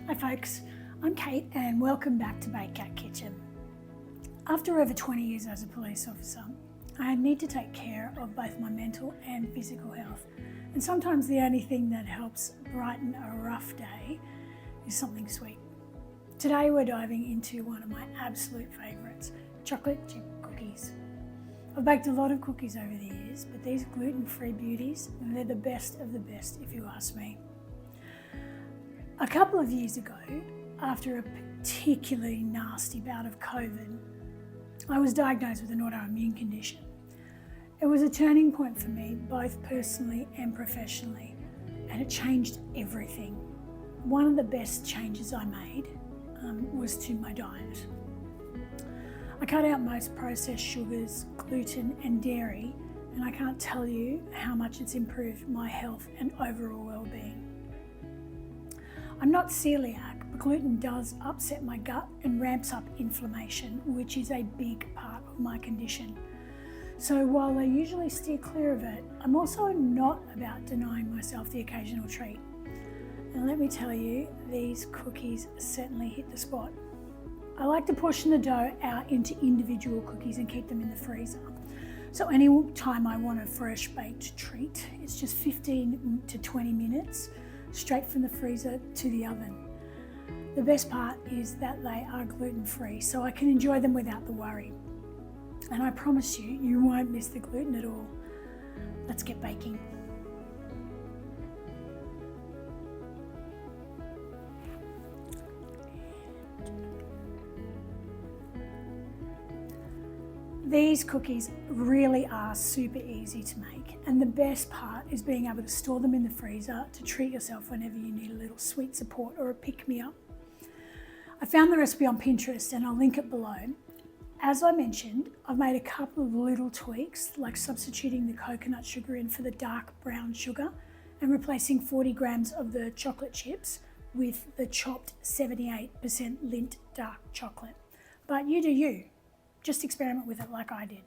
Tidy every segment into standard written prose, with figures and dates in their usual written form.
Hi folks, I'm Kate and welcome back to Bakekat Kitchen. After over 20 years as a police officer, I need to take care of both my mental and physical health, and sometimes the only thing that helps brighten a rough day is something sweet. Today we're diving into one of my absolute favourites, chocolate chip cookies. I've baked a lot of cookies over the years, but these gluten-free beauties, they're the best of the best if you ask me. A couple of years ago, after a particularly nasty bout of COVID, I was diagnosed with an autoimmune condition. It was a turning point for me, both personally and professionally, and it changed everything. One of the best changes I made was to my diet. I cut out most processed sugars, gluten and dairy, and I can't tell you how much it's improved my health and overall well-being. I'm not celiac, but gluten does upset my gut and ramps up inflammation, which is a big part of my condition. So while I usually steer clear of it, I'm also not about denying myself the occasional treat. And let me tell you, these cookies certainly hit the spot. I like to portion the dough out into individual cookies and keep them in the freezer. So any time I want a fresh baked treat, it's just 15 to 20 minutes straight from the freezer to the oven. The best part is that they are gluten-free, so I can enjoy them without the worry. And I promise you, you won't miss the gluten at all. Let's get baking. These cookies really are super easy to make, and the best part is being able to store them in the freezer to treat yourself whenever you need a little sweet support or a pick-me-up. I found the recipe on Pinterest and I'll link it below. As I mentioned, I've made a couple of little tweaks, like substituting the coconut sugar in for the dark brown sugar and replacing 40 grams of the chocolate chips with the chopped 78% Lindt dark chocolate. But you do you. Just experiment with it like I did.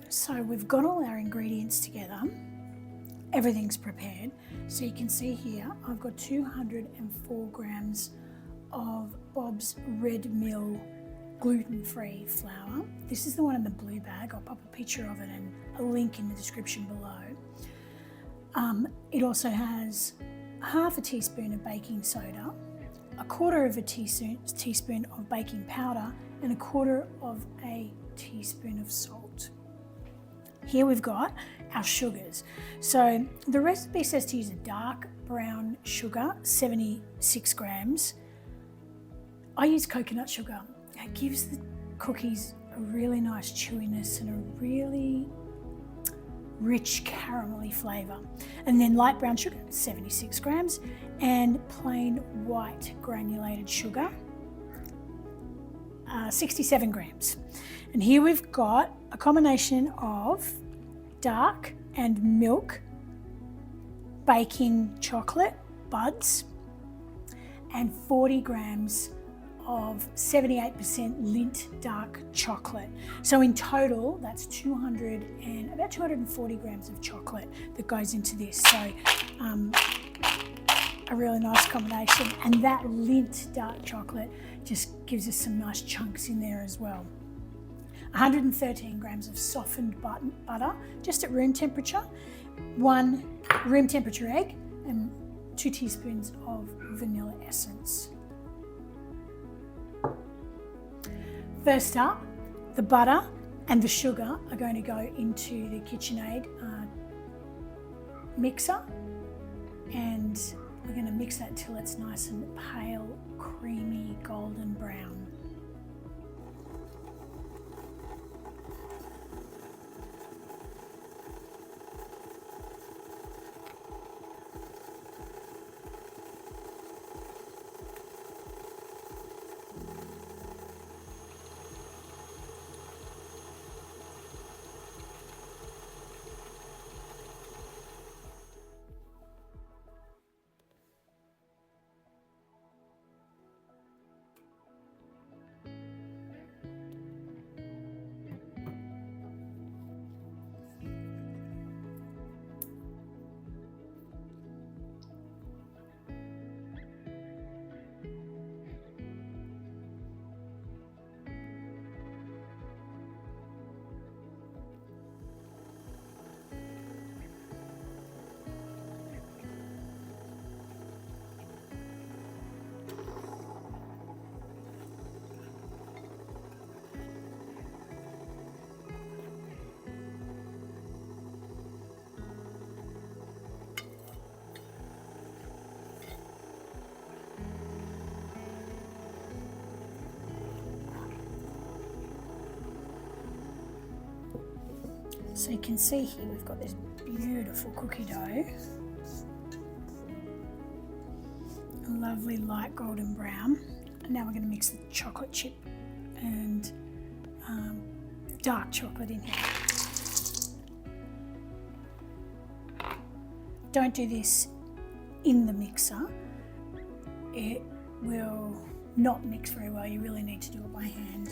So we've got all our ingredients together. Everything's prepared. So you can see here, I've got 204 grams of Bob's Red Mill gluten-free flour. This is the one in the blue bag. I'll pop a picture of it and a link in the description below. It also has half a teaspoon of baking soda, a quarter of a teaspoon of baking powder, and a quarter of a teaspoon of salt. Here we've got our sugars. So the recipe says to use a dark brown sugar, 76 grams. I use coconut sugar. It gives the cookies a really nice chewiness and a really rich caramelly flavour. And then light brown sugar, 76 grams, and plain white granulated sugar, 67 grams. And here we've got a combination of dark and milk baking chocolate buds and 40 grams of 78% Lindt dark chocolate. So in total, that's about 240 grams of chocolate that goes into this. So a really nice combination. And that Lindt dark chocolate just gives us some nice chunks in there as well. 113 grams of softened butter, just at room temperature, 1 room temperature egg, and 2 teaspoons of vanilla essence. First up, the butter and the sugar are going to go into the KitchenAid mixer, and we're going to mix that till it's nice and pale, creamy, golden brown. So you can see here we've got this beautiful cookie dough. A lovely light golden brown. And now we're going to mix the chocolate chip and dark chocolate in here. Don't do this in the mixer. It will not mix very well. You really need to do it by hand.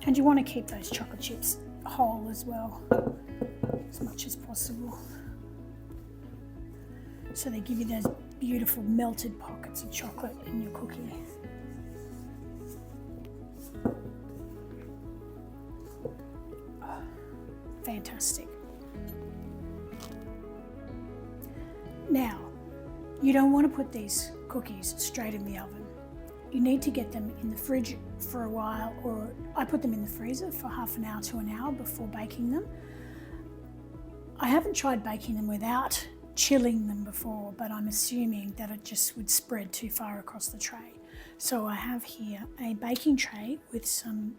And you want to keep those chocolate chips whole as well, as much as possible. So they give you those beautiful melted pockets of chocolate in your cookie. Oh, fantastic. Now, you don't want to put these cookies straight in the oven. You need to get them in the fridge for a while, or I put them in the freezer for half an hour to an hour before baking them. I haven't tried baking them without chilling them before, but I'm assuming that it just would spread too far across the tray. So I have here a baking tray with some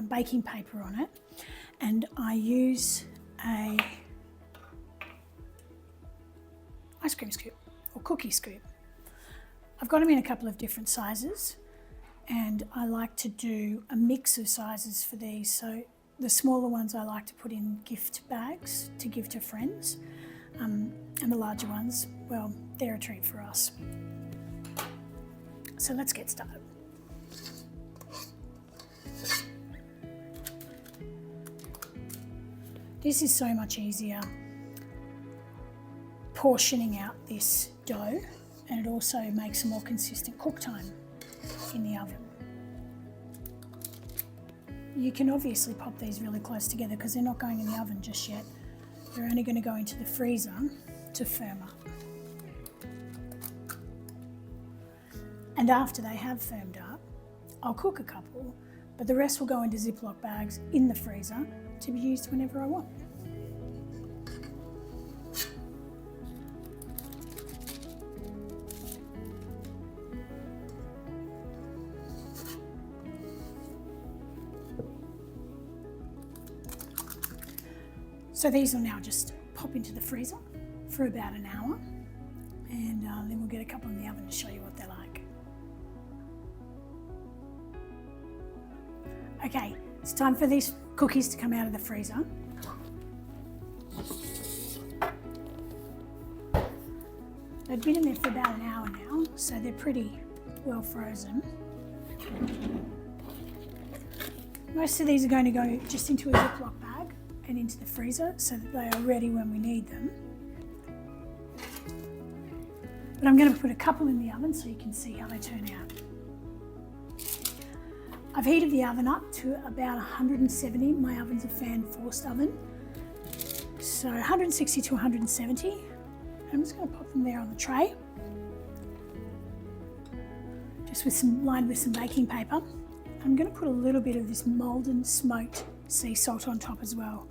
baking paper on it, and I use a ice cream scoop or cookie scoop. I've got them in a couple of different sizes, and I like to do a mix of sizes for these. So the smaller ones I like to put in gift bags to give to friends, and the larger ones, well, they're a treat for us. So let's get started. This is so much easier portioning out this dough, and it also makes a more consistent cook time in the oven. You can obviously pop these really close together because they're not going in the oven just yet. They're only going to go into the freezer to firm up. And after they have firmed up, I'll cook a couple, but the rest will go into Ziploc bags in the freezer to be used whenever I want. So these will now just pop into the freezer for about an hour, and then we'll get a couple in the oven to show you what they're like. Okay, it's time for these cookies to come out of the freezer. They've been in there for about an hour now, so they're pretty well frozen. Most of these are going to go just into a Ziploc bag and into the freezer so that they are ready when we need them. But I'm going to put a couple in the oven so you can see how they turn out. I've heated the oven up to about 170. My oven's a fan forced oven. So 160 to 170. I'm just going to pop them there on the tray. Just lined with some baking paper. I'm going to put a little bit of this Maldon smoked sea salt on top as well.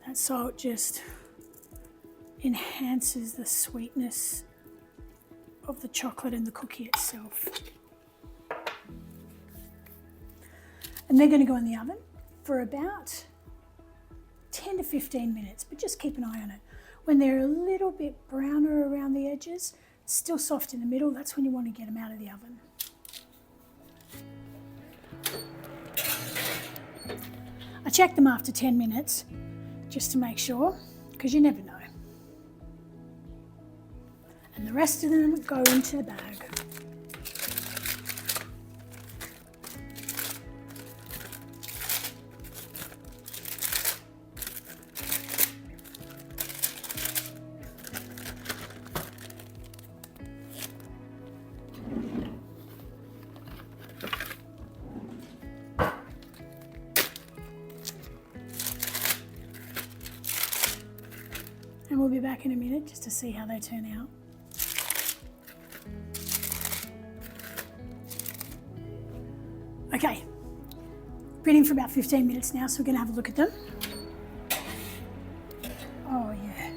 That salt just enhances the sweetness of the chocolate and the cookie itself. And they're going to go in the oven for about 10 to 15 minutes, but just keep an eye on it. When they're a little bit browner around the edges, still soft in the middle, that's when you want to get them out of the oven. I check them after 10 minutes just to make sure, because you never know. And the rest of them go into the bag. And we'll be back in a minute just to see how they turn out. Okay, been in for about 15 minutes now, so we're going to have a look at them. Oh yeah,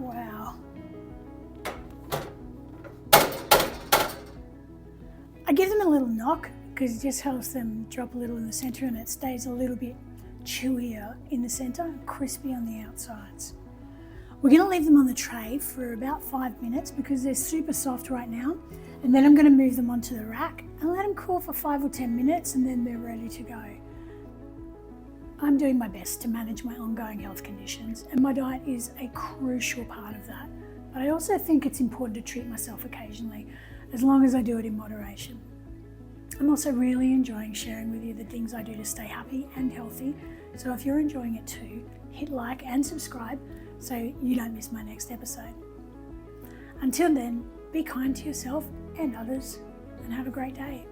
wow. I give them a little knock because it just helps them drop a little in the centre and it stays a little bit chewier in the centre and crispy on the outsides. We're going to leave them on the tray for about 5 minutes because they're super soft right now, and then I'm going to move them onto the rack and let them cool for 5 or 10 minutes and then they're ready to go. I'm doing my best to manage my ongoing health conditions, and my diet is a crucial part of that. But I also think it's important to treat myself occasionally, as long as I do it in moderation. I'm also really enjoying sharing with you the things I do to stay happy and healthy. So if you're enjoying it too, hit like and subscribe so you don't miss my next episode. Until then, be kind to yourself and others, and have a great day.